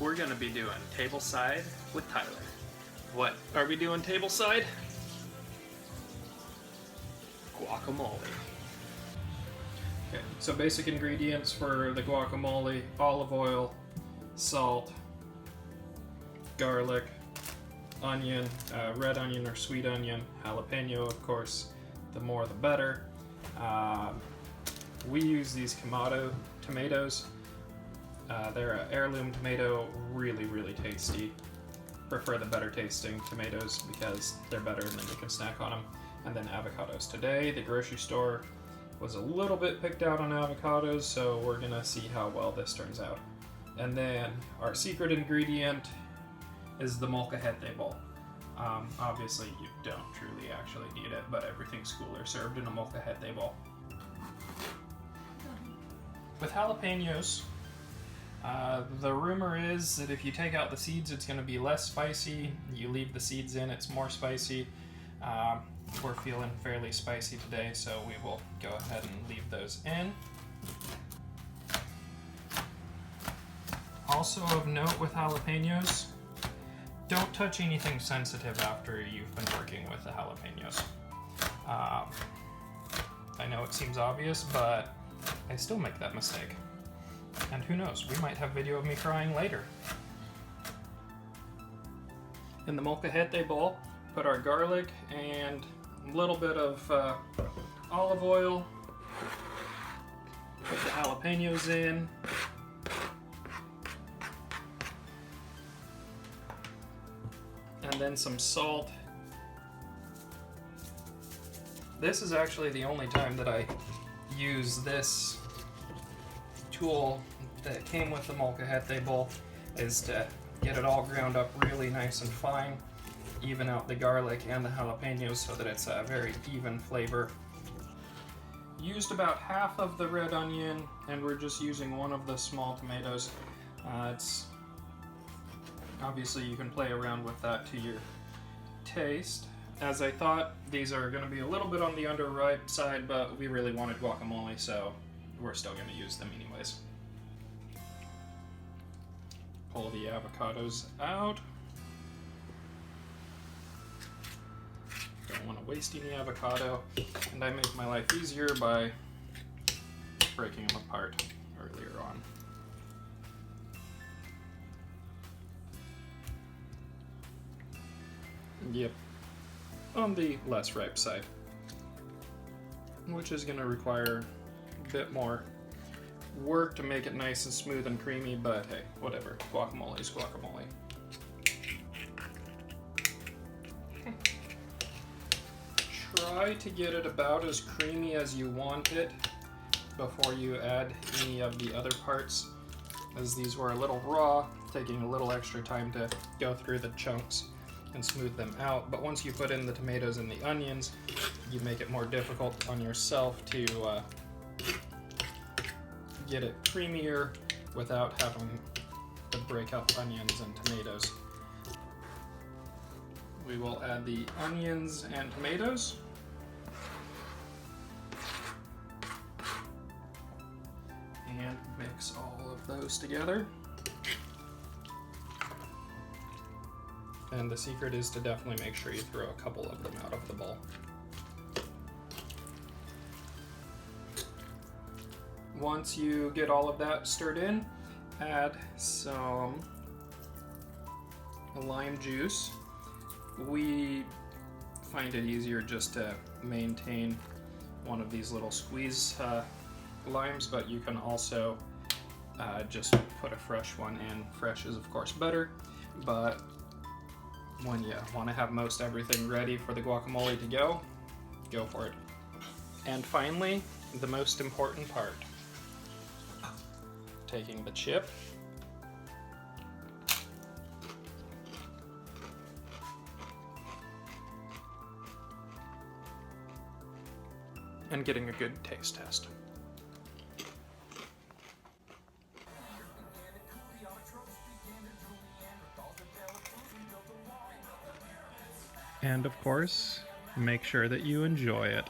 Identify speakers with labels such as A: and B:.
A: we're gonna be doing Tableside with Tyler. What are we doing Tableside? Guacamole. Okay, so basic ingredients for the guacamole: olive oil, salt, garlic, onion, red onion or sweet onion, jalapeno, of course, the more the better. We use these Kamado tomatoes. They're an heirloom tomato, really tasty. Prefer the better tasting tomatoes because they're better and then you can snack on them. And then avocados. Today, the grocery store was a little bit picked out on avocados, so we're gonna see how well this turns out. And then our secret ingredient is the molcajete bowl. Obviously, you don't truly actually need it, but everything's cooler served in a molcajete bowl. With jalapenos, the rumor is that if you take out the seeds, it's going to be less spicy. You leave the seeds in, it's more spicy. We're feeling fairly spicy today, so we will go ahead and leave those in. Also of note with jalapenos, don't touch anything sensitive after you've been working with the jalapenos. I know it seems obvious, but I still make that mistake. And who knows, we might have video of me crying later. In the molcajete bowl, put our garlic and a little bit of olive oil. Put the jalapenos in. And then some salt. This is actually the only time that I use this tool that came with the molcajete bowl, is to get it all ground up really nice and fine, even out the garlic and the jalapenos so that it's a very even flavor. Used about half of the red onion, and we're just using one of the small tomatoes. It's obviously you can play around with that to your taste. As I thought, these are going to be a little bit on the underripe side, but we really wanted guacamole, so we're still going to use them anyways. Pull the avocados out. Don't want to waste any avocado, and I make my life easier by breaking them apart earlier on. Yep, on the less ripe side, which is going to require a bit more work to make it nice and smooth and creamy, but hey, whatever. Guacamole is guacamole. Try to get it about as creamy as you want it before you add any of the other parts, as these were a little raw, taking a little extra time to go through the chunks and smooth them out. But once you put in the tomatoes and the onions, you make it more difficult on yourself to get it creamier without having to break up onions and tomatoes. We will add the onions and tomatoes. And mix all of those together. And the secret is to definitely make sure you throw a couple of them out of the bowl. Once you get all of that stirred in, add some lime juice. We find it easier just to maintain one of these little squeeze limes, but you can also just put a fresh one in. Fresh is of course better, but when you want to have most everything ready for the guacamole to go for it. And finally, the most important part. Taking the chip, and getting a good taste test. And of course, make sure that you enjoy it.